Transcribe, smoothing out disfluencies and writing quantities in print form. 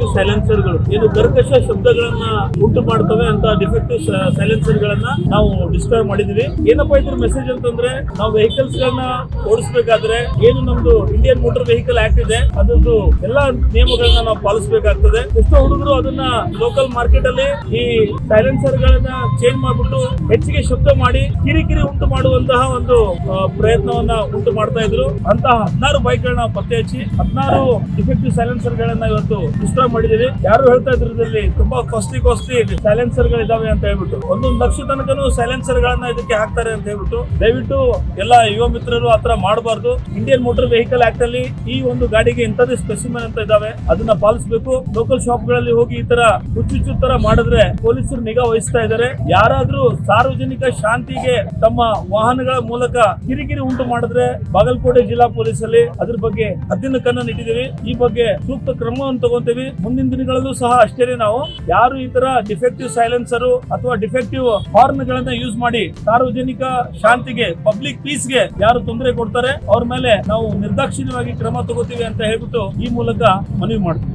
Defective ಸೈಲೆನ್ಸರ್ಗಳು ಏನು ಕರ್ಕಶ ಶಬ್ದಗಳನ್ನ ಉಂಟು ಮಾಡ್ತವೆ ಅಂತ ಡಿಫೆಕ್ಟಿವ್ ಸೈಲೆನ್ಸರ್ ಗಳನ್ನ ನಾವು ಡಿಸ್ಟ್ರಾಯ್ ಮಾಡಿದೀವಿ. ಏನಪ್ಪಾ ಇದ್ರ ಮೆಸೇಜ್ ಅಂತಂದ್ರೆ, ನಾವು ವೆಹಿಕಲ್ಸ್ ಗಳನ್ನ ಓಡಿಸಬೇಕಾದ್ರೆ ಏನು ನಮ್ದು ಇಂಡಿಯನ್ ಮೋಟರ್ ವೆಹಿಕಲ್ ಆಕ್ಟ್ ಇದೆ ಅದ್ರದ್ದು ಎಲ್ಲಾ ನಿಯಮಗಳನ್ನ ನಾವು ಪಾಲಿಸಬೇಕಾಗ್ತದೆ. ಎಷ್ಟೋ ಹುಡುಗರು ಅದನ್ನ ಲೋಕಲ್ ಮಾರ್ಕೆಟ್ ಅಲ್ಲಿ ಈ ಸೈಲೆನ್ಸರ್ ಗಳನ್ನ ಚೇಂಜ್ ಮಾಡ್ಬಿಟ್ಟು ಹೆಚ್ಚಿಗೆ ಶಬ್ದ ಮಾಡಿ ಕಿರಿಕಿರಿ ಉಂಟು ಮಾಡುವಂತಹ ಒಂದು ಪ್ರಯತ್ನವನ್ನ ಉಂಟು ಮಾಡ್ತಾ ಇದ್ರು. ಅಂತಹ 16 ಬೈಕ್ ಗಳನ್ನ ಪತ್ತೆ ಹಚ್ಚಿ 16 ಡಿಫೆಕ್ಟಿವ್ ಸೈಲೆನ್ಸರ್ ಗಳನ್ನ ಇವತ್ತು ಡಿಸ್ಟ್ರಾಯ್ ಮಾಡಿದೀವಿ. ಯಾರು ಹೇಳ್ತಾ ಇದ್ರಲ್ಲಿ ತುಂಬಾ ಕಾಸ್ಟ್ಲಿ ಸೈಲೆನ್ಸರ್ ಗಳಿದಾವೆ ಅಂತ ಹೇಳ್ಬಿಟ್ಟು 1 ಲಕ್ಷ ತನಕನೂ ಸೈಲೆನ್ಸರ್ ಗಳನ್ನ ಇದಕ್ಕೆ ಹಾಕ್ತಾರೆ ಅಂತ ಹೇಳ್ಬಿಟ್ಟು ದಯವಿಟ್ಟು ಎಲ್ಲ ಯುವ ಮಿತ್ರರು ಆತರ ಮಾಡಬಾರ್ದು. ಇಂಡಿಯನ್ ಮೋಟರ್ ವೆಹಿಕಲ್ ಆಕ್ಟ್ ಅಲ್ಲಿ ಈ ಒಂದು ಗಾಡಿಗೆ ಇಂಥದೇ ಸ್ಪೆಸಿಮನ್ ಅಂತ ಇದಾವೆ, ಅದನ್ನ ಪಾಲಿಸಬೇಕು. ಲೋಕಲ್ ಶಾಪ್ ಗಳಲ್ಲಿ ಹೋಗಿ ಈ ತರ ಹುಚ್ಚು ತರ ಮಾಡಿದ್ರೆ ಪೊಲೀಸರು ನಿಗಾ ವಹಿಸ್ತಾ ಇದ್ದಾರೆ. ಯಾರಾದ್ರೂ ಸಾರ್ವಜನಿಕ ಶಾಂತಿಗೆ ತಮ್ಮ ವಾಹನಗಳ ಮೂಲಕ ಕಿರಿಕಿರಿ ಉಂಟು ಮಾಡಿದ್ರೆ ಬಾಗಲಕೋಟೆ ಜಿಲ್ಲಾ ಪೊಲೀಸ್ ಅಲ್ಲಿ ಅದ್ರ ಬಗ್ಗೆ ಹದ್ದಿನ ಕಣ್ಣನ್ನು ಇಟ್ಟಿದ್ದೀವಿ. ಈ ಬಗ್ಗೆ ಸೂಕ್ತ ಕ್ರಮವನ್ನು ತಗೊಂತೀವಿ. ಮುಂದಿನ ದಿನಗಳಲ್ಲೂ ಸಹ ಅಷ್ಟೇ ನಾವು ಯಾರು ಈ ತರ ಡಿಫೆಕ್ಟಿವ್ ಸೈಲೆನ್ಸರ್ ಅಥವಾ ಡಿಫೆಕ್ಟಿವ್ ಹಾರ್ನ್ ಗಳನ್ನ ಯೂಸ್ ಮಾಡಿ ಸಾರ್ವಜನಿಕ ಶಾಂತಿಗೆ ಪಬ್ಲಿಕ್ ಪೀಸ್ ಗೆ ಯಾರು ತೊಂದರೆ ಕೊಡ್ತಾರೆ ಅವ್ರ ಮೇಲೆ ನಾವು ನಿರ್ದಾಕ್ಷಿಣ್ಯವಾಗಿ ಕ್ರಮ ತಗೋತೀವಿ ಅಂತ ಹೇಳ್ಬಿಟ್ಟು ಈ ಮೂಲಕ ಮನವಿ ಮಾಡ್ತೀವಿ.